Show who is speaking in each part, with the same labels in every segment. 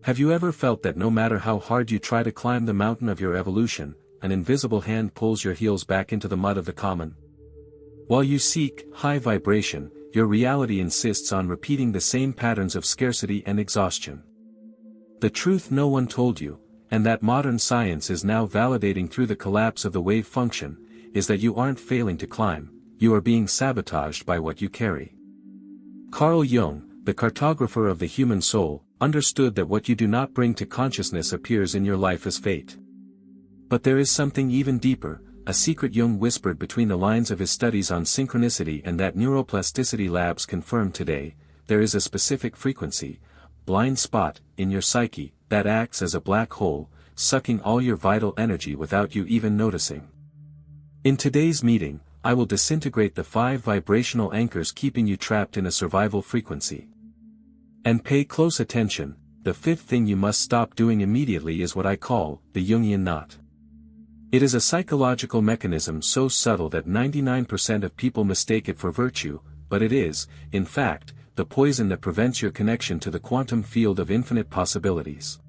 Speaker 1: Have you ever felt that no matter how hard you try to climb the mountain of your evolution, an invisible hand pulls your heels back into the mud of the common? While you seek high vibration, your reality insists on repeating the same patterns of scarcity and exhaustion. The truth no one told you, and that modern science is now validating through the collapse of the wave function, is that you aren't failing to climb, you are being sabotaged by what you carry. Carl Jung, the cartographer of the human soul, understood that what you do not bring to consciousness appears in your life as fate. But there is something even deeper, a secret Jung whispered between the lines of his studies on synchronicity and that neuroplasticity labs confirm today. There is a specific frequency, blind spot, in your psyche, that acts as a black hole, sucking all your vital energy without you even noticing. In today's meeting, I will disintegrate the 5 vibrational anchors keeping you trapped in a survival frequency. And pay close attention, the 5th thing you must stop doing immediately is what I call the Jungian knot. It is a psychological mechanism so subtle that 99% of people mistake it for virtue, but it is, in fact, the poison that prevents your connection to the quantum field of infinite possibilities.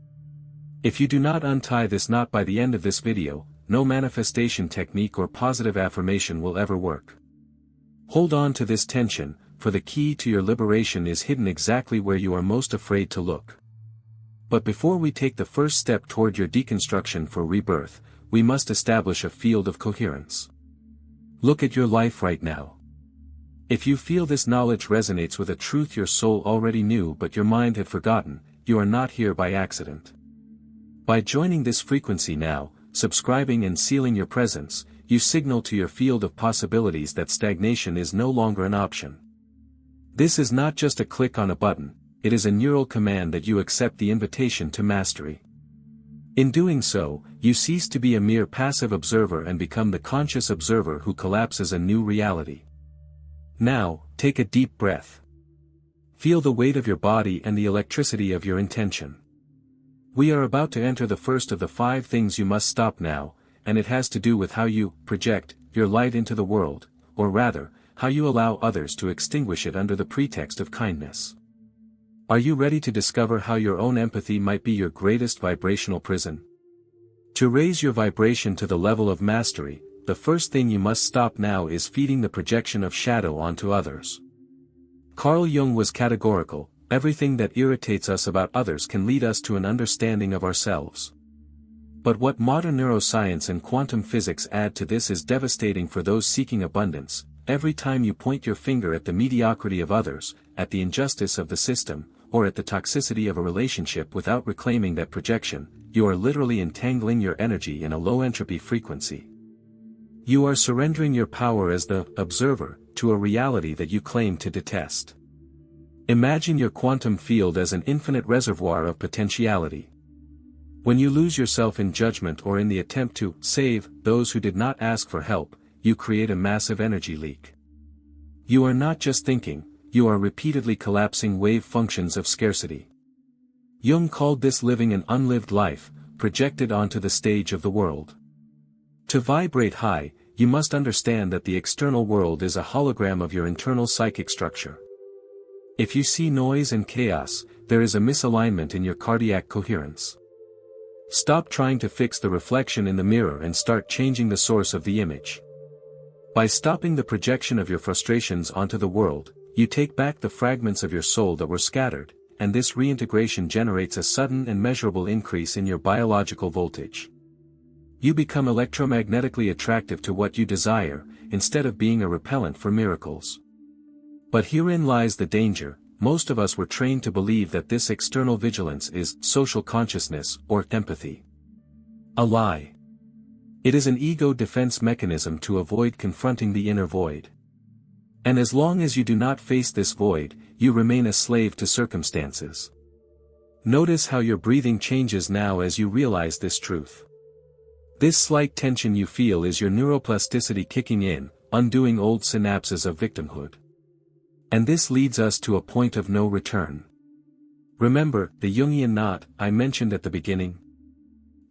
Speaker 1: If you do not untie this knot by the end of this video, no manifestation technique or positive affirmation will ever work. Hold on to this tension, for the key to your liberation is hidden exactly where you are most afraid to look. But before we take the first step toward your deconstruction for rebirth, we must establish a field of coherence. Look at your life right now. If you feel this knowledge resonates with a truth your soul already knew but your mind had forgotten, you are not here by accident. By joining this frequency now, subscribing and sealing your presence, you signal to your field of possibilities that stagnation is no longer an option. This is not just a click on a button, it is a neural command that you accept the invitation to mastery. In doing so, you cease to be a mere passive observer and become the conscious observer who collapses a new reality. Now, take a deep breath. Feel the weight of your body and the electricity of your intention. We are about to enter the first of the 5 things you must stop now, and it has to do with how you project your light into the world, or rather, how you allow others to extinguish it under the pretext of kindness. Are you ready to discover how your own empathy might be your greatest vibrational prison? To raise your vibration to the level of mastery, the first thing you must stop now is feeding the projection of shadow onto others. Carl Jung was categorical: everything that irritates us about others can lead us to an understanding of ourselves. But what modern neuroscience and quantum physics add to this is devastating for those seeking abundance. Every time you point your finger at the mediocrity of others, at the injustice of the system, or at the toxicity of a relationship without reclaiming that projection, you are literally entangling your energy in a low-entropy frequency. You are surrendering your power as the observer to a reality that you claim to detest. Imagine your quantum field as an infinite reservoir of potentiality. When you lose yourself in judgment or in the attempt to save those who did not ask for help, you create a massive energy leak. You are not just thinking, you are repeatedly collapsing wave functions of scarcity. Jung called this living an unlived life, projected onto the stage of the world. To vibrate high, you must understand that the external world is a hologram of your internal psychic structure. If you see noise and chaos, there is a misalignment in your cardiac coherence. Stop trying to fix the reflection in the mirror and start changing the source of the image. By stopping the projection of your frustrations onto the world, you take back the fragments of your soul that were scattered, and this reintegration generates a sudden and measurable increase in your biological voltage. You become electromagnetically attractive to what you desire, instead of being a repellent for miracles. But herein lies the danger: most of us were trained to believe that this external vigilance is social consciousness or empathy. A lie. It is an ego defense mechanism to avoid confronting the inner void. And as long as you do not face this void, you remain a slave to circumstances. Notice how your breathing changes now as you realize this truth. This slight tension you feel is your neuroplasticity kicking in, undoing old synapses of victimhood. And this leads us to a point of no return. Remember the Jungian knot I mentioned at the beginning?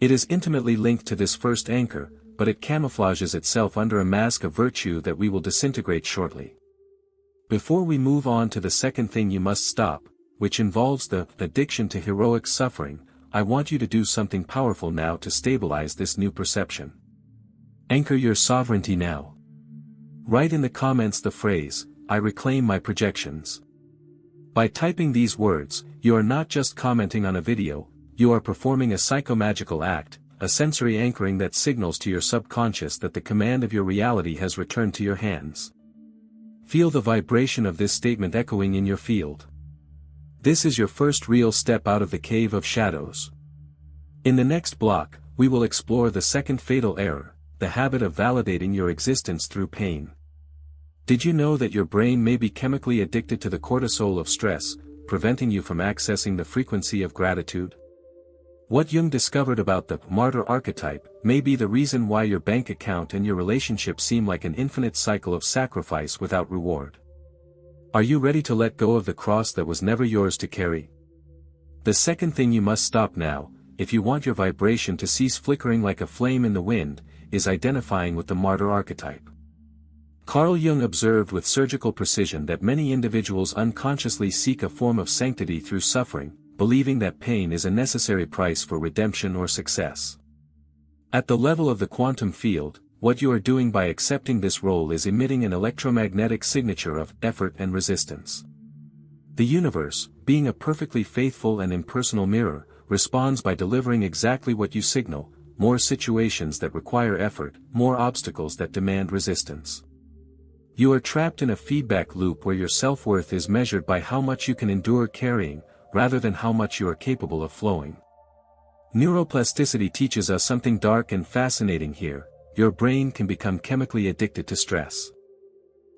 Speaker 1: It is intimately linked to this first anchor, but it camouflages itself under a mask of virtue that we will disintegrate shortly. Before we move on to the second thing you must stop, which involves the addiction to heroic suffering, I want you to do something powerful now to stabilize this new perception. Anchor your sovereignty now. Write in the comments the phrase, "I reclaim my projections." By typing these words, you are not just commenting on a video, you are performing a psychomagical act, a sensory anchoring that signals to your subconscious that the command of your reality has returned to your hands. Feel the vibration of this statement echoing in your field. This is your first real step out of the cave of shadows. In the next block, we will explore the second fatal error, the habit of validating your existence through pain. Did you know that your brain may be chemically addicted to the cortisol of stress, preventing you from accessing the frequency of gratitude? What Jung discovered about the martyr archetype may be the reason why your bank account and your relationship seem like an infinite cycle of sacrifice without reward. Are you ready to let go of the cross that was never yours to carry? The second thing you must stop now, if you want your vibration to cease flickering like a flame in the wind, is identifying with the martyr archetype. Carl Jung observed with surgical precision that many individuals unconsciously seek a form of sanctity through suffering, believing that pain is a necessary price for redemption or success. At the level of the quantum field, what you are doing by accepting this role is emitting an electromagnetic signature of effort and resistance. The universe, being a perfectly faithful and impersonal mirror, responds by delivering exactly what you signal: more situations that require effort, more obstacles that demand resistance. You are trapped in a feedback loop where your self-worth is measured by how much you can endure carrying, rather than how much you are capable of flowing. Neuroplasticity teaches us something dark and fascinating here: your brain can become chemically addicted to stress.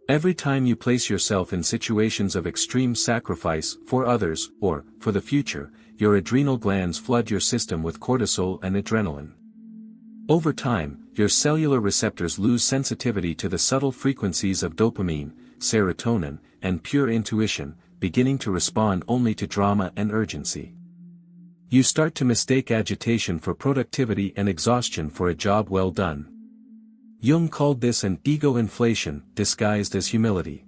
Speaker 1: Every time you place yourself in situations of extreme sacrifice, for others, or, for the future, your adrenal glands flood your system with cortisol and adrenaline. Over time, your cellular receptors lose sensitivity to the subtle frequencies of dopamine, serotonin, and pure intuition, beginning to respond only to drama and urgency. You start to mistake agitation for productivity and exhaustion for a job well done. Jung called this an ego inflation, disguised as humility.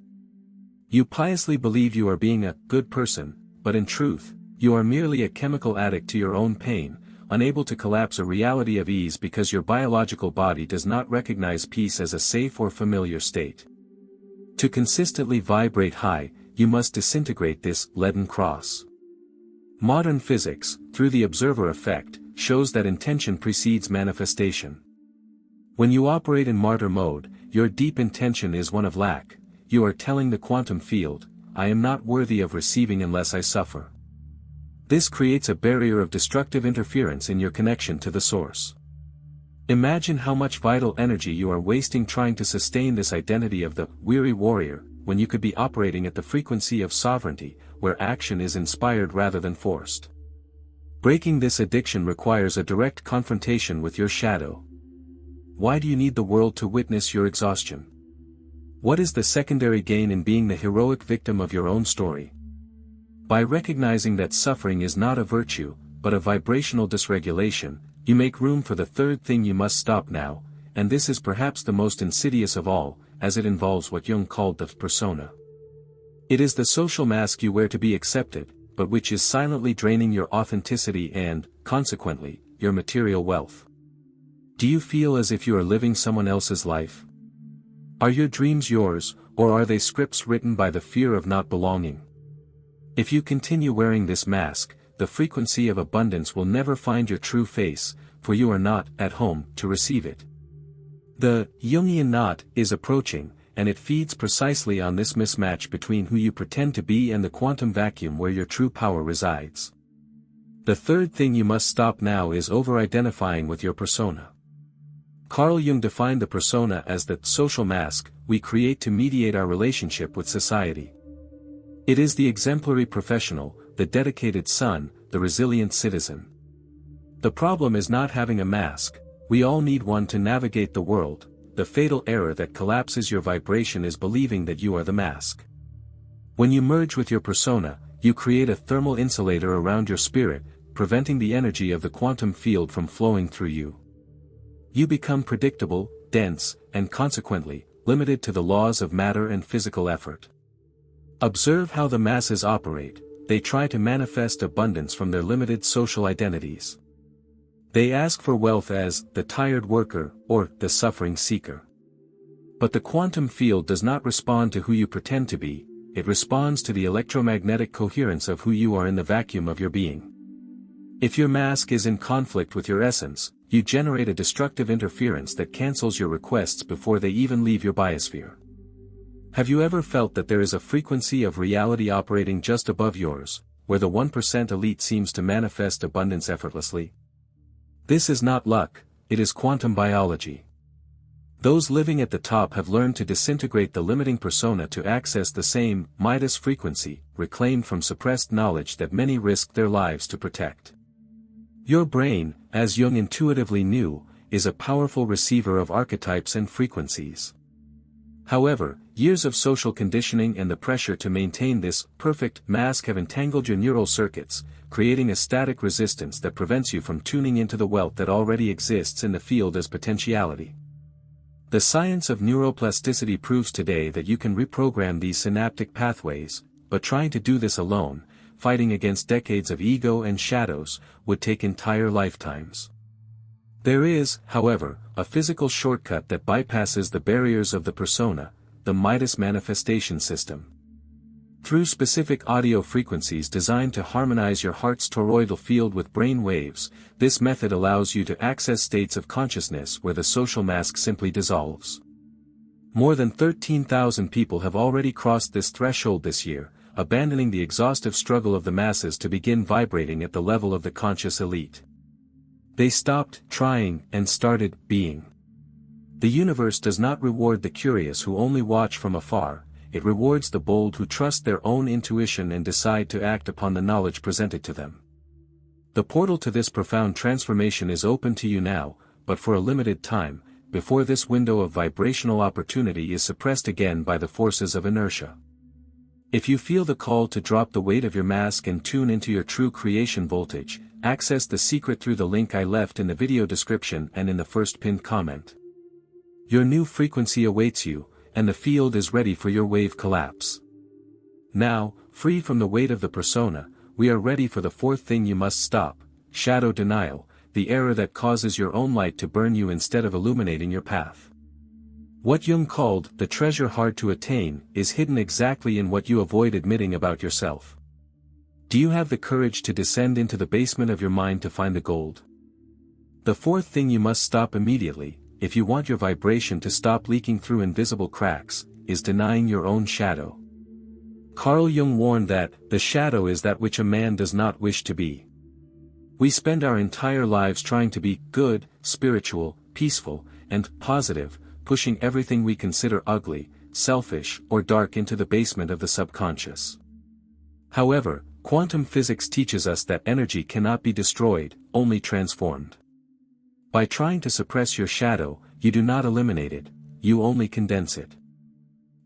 Speaker 1: You piously believe you are being a good person, but in truth, you are merely a chemical addict to your own pain, unable to collapse a reality of ease because your biological body does not recognize peace as a safe or familiar state. To consistently vibrate high, you must disintegrate this leaden cross. Modern physics, through the observer effect, shows that intention precedes manifestation. When you operate in martyr mode, your deep intention is one of lack. You are telling the quantum field, "I am not worthy of receiving unless I suffer." This creates a barrier of destructive interference in your connection to the source. Imagine how much vital energy you are wasting trying to sustain this identity of the weary warrior, when you could be operating at the frequency of sovereignty, where action is inspired rather than forced. Breaking this addiction requires a direct confrontation with your shadow. Why do you need the world to witness your exhaustion? What is the secondary gain in being the heroic victim of your own story? By recognizing that suffering is not a virtue, but a vibrational dysregulation, you make room for the third thing you must stop now, and this is perhaps the most insidious of all, as it involves what Jung called the persona. It is the social mask you wear to be accepted, but which is silently draining your authenticity and, consequently, your material wealth. Do you feel as if you are living someone else's life? Are your dreams yours, or are they scripts written by the fear of not belonging? If you continue wearing this mask, the frequency of abundance will never find your true face, for you are not at home to receive it. The Jungian knot is approaching, and it feeds precisely on this mismatch between who you pretend to be and the quantum vacuum where your true power resides. The third thing you must stop now is over-identifying with your persona. Carl Jung defined the persona as the social mask we create to mediate our relationship with society. It is the exemplary professional, the dedicated son, the resilient citizen. The problem is not having a mask. We all need one to navigate the world. The fatal error that collapses your vibration is believing that you are the mask. When you merge with your persona, you create a thermal insulator around your spirit, preventing the energy of the quantum field from flowing through you. You become predictable, dense, and consequently, limited to the laws of matter and physical effort. Observe how the masses operate. they try to manifest abundance from their limited social identities. They ask for wealth as the tired worker or the suffering seeker. But the quantum field does not respond to who you pretend to be, it responds to the electromagnetic coherence of who you are in the vacuum of your being. If your mask is in conflict with your essence, you generate a destructive interference that cancels your requests before they even leave your biosphere. Have you ever felt that there is a frequency of reality operating just above yours, where the 1% elite seems to manifest abundance effortlessly? This is not luck, it is quantum biology. Those living at the top have learned to disintegrate the limiting persona to access the same Midas frequency, reclaimed from suppressed knowledge that many risked their lives to protect. Your brain, as Jung intuitively knew, is a powerful receiver of archetypes and frequencies. However, years of social conditioning and the pressure to maintain this perfect mask have entangled your neural circuits, creating a static resistance that prevents you from tuning into the wealth that already exists in the field as potentiality. The science of neuroplasticity proves today that you can reprogram these synaptic pathways, but trying to do this alone, fighting against decades of ego and shadows, would take entire lifetimes. There is, however, a physical shortcut that bypasses the barriers of the persona, the Midas manifestation system. Through specific audio frequencies designed to harmonize your heart's toroidal field with brain waves, this method allows you to access states of consciousness where the social mask simply dissolves. More than 13,000 people have already crossed this threshold this year, abandoning the exhaustive struggle of the masses to begin vibrating at the level of the conscious elite. They stopped trying and started being. The universe does not reward the curious who only watch from afar, it rewards the bold who trust their own intuition and decide to act upon the knowledge presented to them. The portal to this profound transformation is open to you now, but for a limited time, before this window of vibrational opportunity is suppressed again by the forces of inertia. If you feel the call to drop the weight of your mask and tune into your true creation voltage, access the secret through the link I left in the video description and in the first pinned comment. Your new frequency awaits you, and the field is ready for your wave collapse. Now, free from the weight of the persona, we are ready for the fourth thing you must stop: shadow denial, the error that causes your own light to burn you instead of illuminating your path. What Jung called the treasure hard to attain is hidden exactly in what you avoid admitting about yourself. Do you have the courage to descend into the basement of your mind to find the gold? The fourth thing you must stop immediately, if you want your vibration to stop leaking through invisible cracks, is denying your own shadow. Carl Jung warned that the shadow is that which a man does not wish to be. We spend our entire lives trying to be good, spiritual, peaceful, and positive, pushing everything we consider ugly, selfish, or dark into the basement of the subconscious. However, quantum physics teaches us that energy cannot be destroyed, only transformed. By trying to suppress your shadow, you do not eliminate it, you only condense it.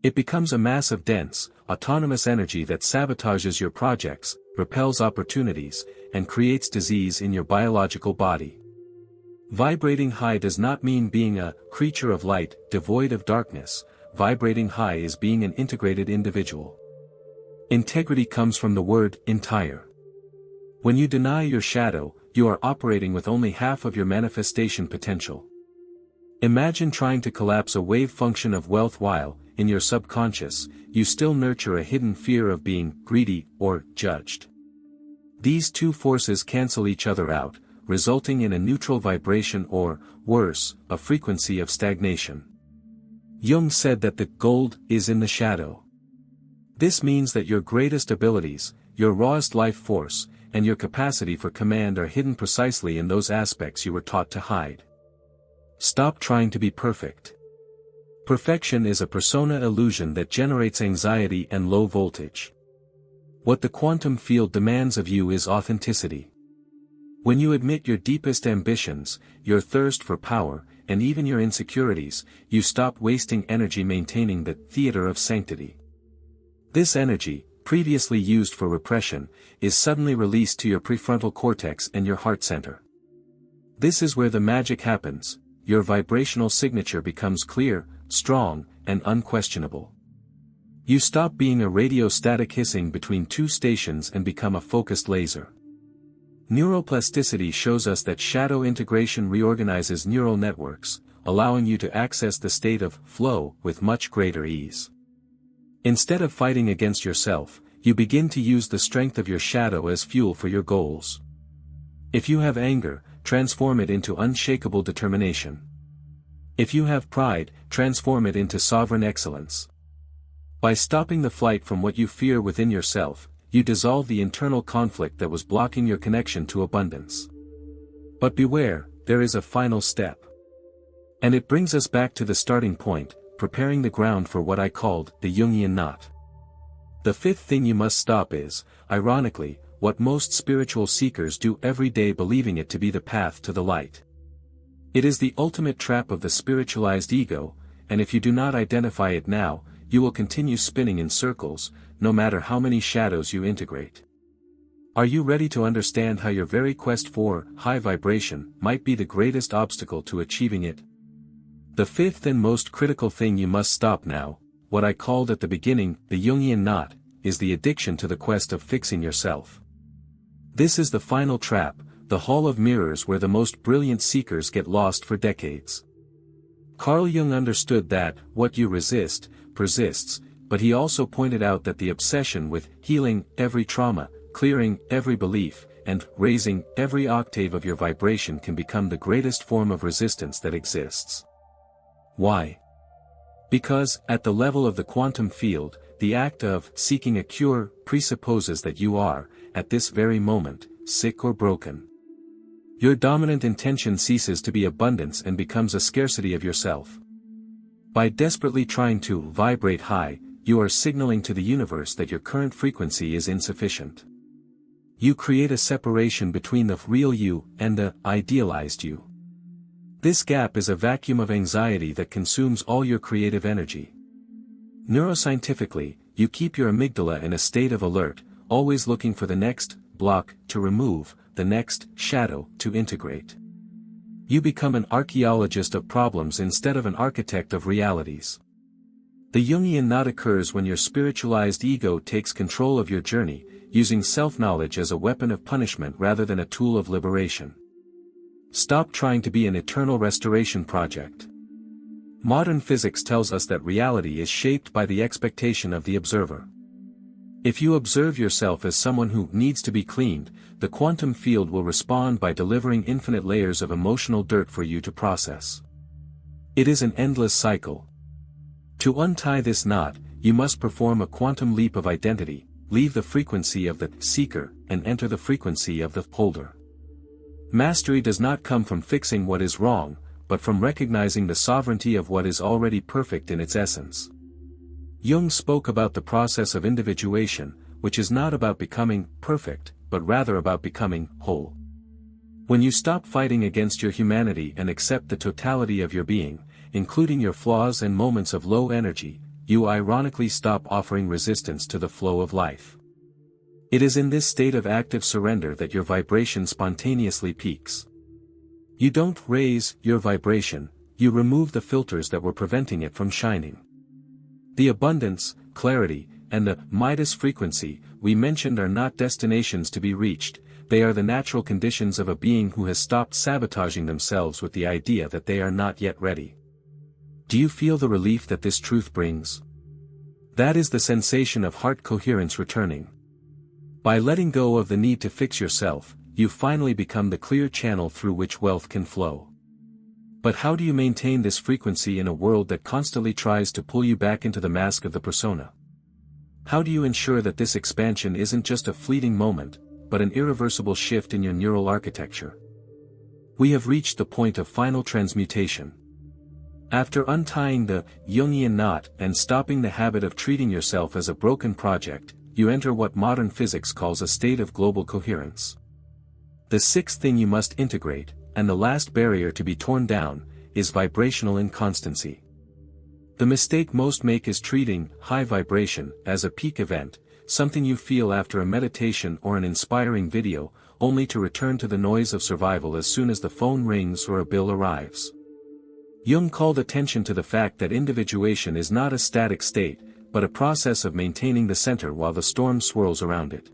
Speaker 1: It becomes a mass of dense, autonomous energy that sabotages your projects, repels opportunities, and creates disease in your biological body. Vibrating high does not mean being a creature of light, devoid of darkness. Vibrating high is being an integrated individual. Integrity comes from the word entire. When you deny your shadow, you are operating with only half of your manifestation potential. Imagine trying to collapse a wave function of wealth while, in your subconscious, you still nurture a hidden fear of being greedy or judged. These two forces cancel each other out, resulting in a neutral vibration or, worse, a frequency of stagnation. Jung said that the gold is in the shadow. This means that your greatest abilities, your rawest life force, and your capacity for command are hidden precisely in those aspects you were taught to hide. Stop trying to be perfect. Perfection is a persona illusion that generates anxiety and low voltage. What the quantum field demands of you is authenticity. When you admit your deepest ambitions, your thirst for power, and even your insecurities, you stop wasting energy maintaining the theater of sanctity. This energy, previously used for repression, is suddenly released to your prefrontal cortex and your heart center. This is where the magic happens. Your vibrational signature becomes clear, strong, and unquestionable. You stop being a radio static hissing between two stations and become a focused laser. Neuroplasticity shows us that shadow integration reorganizes neural networks, allowing you to access the state of flow with much greater ease. Instead of fighting against yourself, you begin to use the strength of your shadow as fuel for your goals. If you have anger, transform it into unshakable determination. If you have pride, transform it into sovereign excellence. By stopping the flight from what you fear within yourself, you dissolve the internal conflict that was blocking your connection to abundance. But beware, there is a final step. And it brings us back to the starting point, preparing the ground for what I called the Jungian knot. The fifth thing you must stop is, ironically, what most spiritual seekers do every day, believing it to be the path to the light. It is the ultimate trap of the spiritualized ego, and if you do not identify it now, you will continue spinning in circles, no matter how many shadows you integrate. Are you ready to understand how your very quest for high vibration might be the greatest obstacle to achieving it? The fifth and most critical thing you must stop now, what I called at the beginning the Jungian knot, is the addiction to the quest of fixing yourself. This is the final trap, the hall of mirrors where the most brilliant seekers get lost for decades. Carl Jung understood that what you resist persists, but he also pointed out that the obsession with healing every trauma, clearing every belief, and raising every octave of your vibration can become the greatest form of resistance that exists. Why? Because, at the level of the quantum field, the act of seeking a cure presupposes that you are, at this very moment, sick or broken. Your dominant intention ceases to be abundance and becomes a scarcity of yourself. By desperately trying to vibrate high, you are signaling to the universe that your current frequency is insufficient. You create a separation between the real you and the idealized you. This gap is a vacuum of anxiety that consumes all your creative energy. Neuroscientifically, you keep your amygdala in a state of alert, always looking for the next block to remove, the next shadow to integrate. You become an archaeologist of problems instead of an architect of realities. The Jungian knot occurs when your spiritualized ego takes control of your journey, using self-knowledge as a weapon of punishment rather than a tool of liberation. Stop trying to be an eternal restoration project. Modern physics tells us that reality is shaped by the expectation of the observer. If you observe yourself as someone who needs to be cleaned, the quantum field will respond by delivering infinite layers of emotional dirt for you to process. It is an endless cycle. To untie this knot, you must perform a quantum leap of identity, leave the frequency of the seeker, and enter the frequency of the holder. Mastery does not come from fixing what is wrong, but from recognizing the sovereignty of what is already perfect in its essence. Jung spoke about the process of individuation, which is not about becoming perfect, but rather about becoming whole. When you stop fighting against your humanity and accept the totality of your being, including your flaws and moments of low energy, you ironically stop offering resistance to the flow of life. It is in this state of active surrender that your vibration spontaneously peaks. You don't raise your vibration, you remove the filters that were preventing it from shining. The abundance, clarity, and the Midas frequency we mentioned are not destinations to be reached, they are the natural conditions of a being who has stopped sabotaging themselves with the idea that they are not yet ready. Do you feel the relief that this truth brings? That is the sensation of heart coherence returning. By letting go of the need to fix yourself, you finally become the clear channel through which wealth can flow. But how do you maintain this frequency in a world that constantly tries to pull you back into the mask of the persona? How do you ensure that this expansion isn't just a fleeting moment, but an irreversible shift in your neural architecture? We have reached the point of final transmutation. After untying the Jungian knot and stopping the habit of treating yourself as a broken project, you enter what modern physics calls a state of global coherence. The sixth thing you must integrate, and the last barrier to be torn down, is vibrational inconstancy. The mistake most make is treating high vibration as a peak event, something you feel after a meditation or an inspiring video, only to return to the noise of survival as soon as the phone rings or a bill arrives. Jung called attention to the fact that individuation is not a static state, but a process of maintaining the center while the storm swirls around it.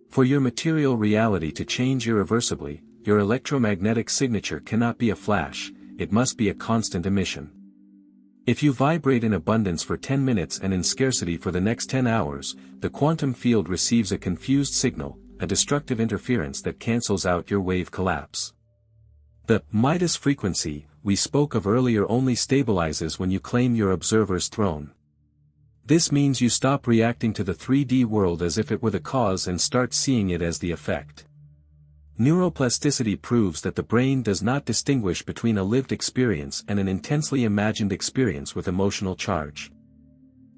Speaker 1: For your material reality to change irreversibly, your electromagnetic signature cannot be a flash, it must be a constant emission. If you vibrate in abundance for 10 minutes and in scarcity for the next 10 hours, the quantum field receives a confused signal, a destructive interference that cancels out your wave collapse. The Midas frequency we spoke of earlier only stabilizes when you claim your observer's throne. This means you stop reacting to the 3D world as if it were the cause and start seeing it as the effect. Neuroplasticity proves that the brain does not distinguish between a lived experience and an intensely imagined experience with emotional charge.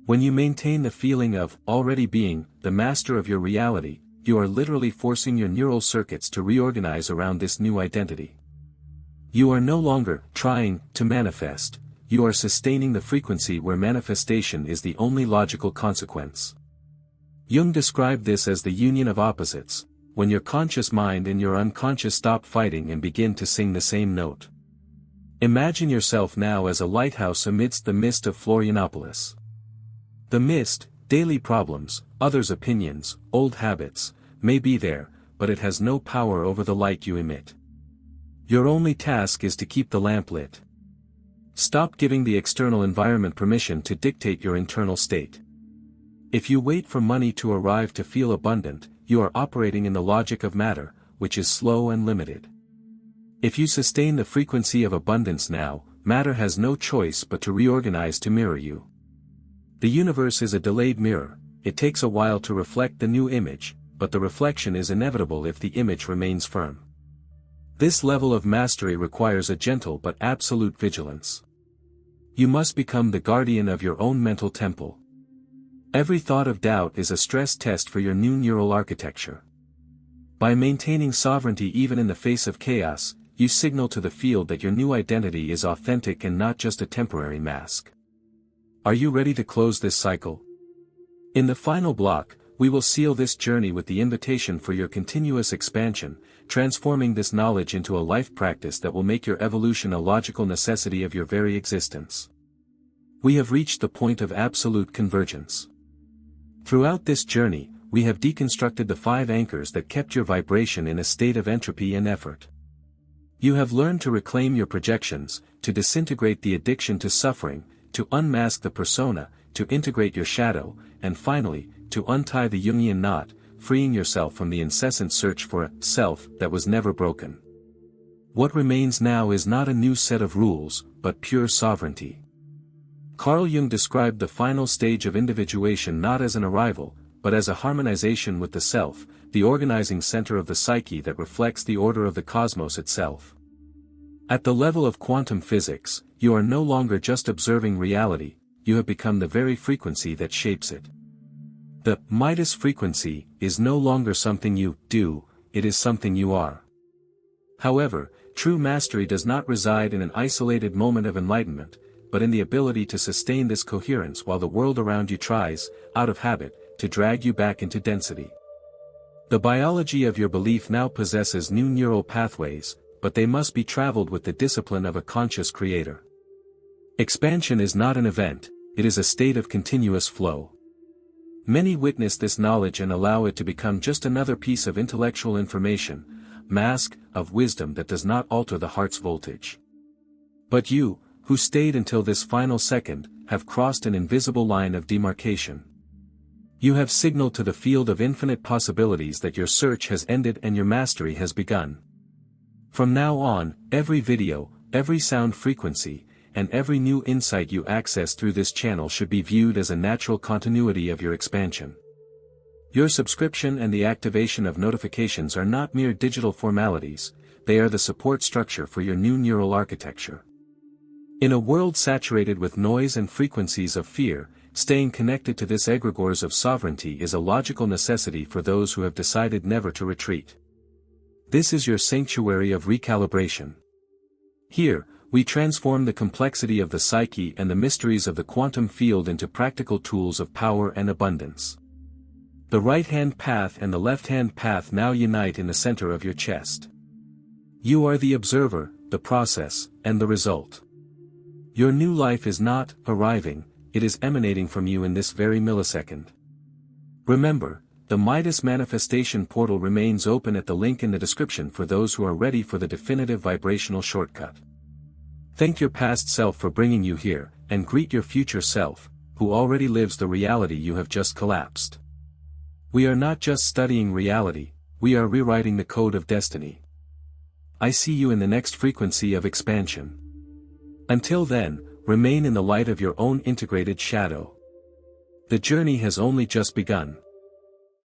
Speaker 1: When you maintain the feeling of already being the master of your reality, you are literally forcing your neural circuits to reorganize around this new identity. You are no longer trying to manifest, you are sustaining the frequency where manifestation is the only logical consequence. Jung described this as the union of opposites, when your conscious mind and your unconscious stop fighting and begin to sing the same note. Imagine yourself now as a lighthouse amidst the mist of Florianopolis. The mist, daily problems, others' opinions, old habits, may be there, but it has no power over the light you emit. Your only task is to keep the lamp lit. Stop giving the external environment permission to dictate your internal state. If you wait for money to arrive to feel abundant, you are operating in the logic of matter, which is slow and limited. If you sustain the frequency of abundance now, matter has no choice but to reorganize to mirror you. The universe is a delayed mirror, it takes a while to reflect the new image, but the reflection is inevitable if the image remains firm. This level of mastery requires a gentle but absolute vigilance. You must become the guardian of your own mental temple. Every thought of doubt is a stress test for your new neural architecture. By maintaining sovereignty even in the face of chaos, you signal to the field that your new identity is authentic and not just a temporary mask. Are you ready to close this cycle? In the final block, we will seal this journey with the invitation for your continuous expansion, transforming this knowledge into a life practice that will make your evolution a logical necessity of your very existence. We have reached the point of absolute convergence. Throughout this journey, we have deconstructed the 5 anchors that kept your vibration in a state of entropy and effort. You have learned to reclaim your projections, to disintegrate the addiction to suffering, to unmask the persona, to integrate your shadow, and finally, to untie the Jungian knot, freeing yourself from the incessant search for a self that was never broken. What remains now is not a new set of rules, but pure sovereignty. Carl Jung described the final stage of individuation not as an arrival, but as a harmonization with the self, the organizing center of the psyche that reflects the order of the cosmos itself. At the level of quantum physics, you are no longer just observing reality, you have become the very frequency that shapes it. The Midas frequency is no longer something you do, it is something you are. However, true mastery does not reside in an isolated moment of enlightenment, but in the ability to sustain this coherence while the world around you tries, out of habit, to drag you back into density. The biology of your belief now possesses new neural pathways, but they must be traveled with the discipline of a conscious creator. Expansion is not an event, it is a state of continuous flow. Many witness this knowledge and allow it to become just another piece of intellectual information, mask of wisdom that does not alter the heart's voltage. But you, who stayed until this final second, have crossed an invisible line of demarcation. You have signaled to the field of infinite possibilities that your search has ended and your mastery has begun. From now on, every video, every sound frequency, and every new insight you access through this channel should be viewed as a natural continuity of your expansion. Your subscription and the activation of notifications are not mere digital formalities, they are the support structure for your new neural architecture. In a world saturated with noise and frequencies of fear, staying connected to this egregores of sovereignty is a logical necessity for those who have decided never to retreat. This is your sanctuary of recalibration. Here, we transform the complexity of the psyche and the mysteries of the quantum field into practical tools of power and abundance. The right-hand path and the left-hand path now unite in the center of your chest. You are the observer, the process, and the result. Your new life is not arriving, it is emanating from you in this very millisecond. Remember, the Midas manifestation portal remains open at the link in the description for those who are ready for the definitive vibrational shortcut. Thank your past self for bringing you here, and greet your future self, who already lives the reality you have just collapsed. We are not just studying reality, we are rewriting the code of destiny. I see you in the next frequency of expansion. Until then, remain in the light of your own integrated shadow. The journey has only just begun.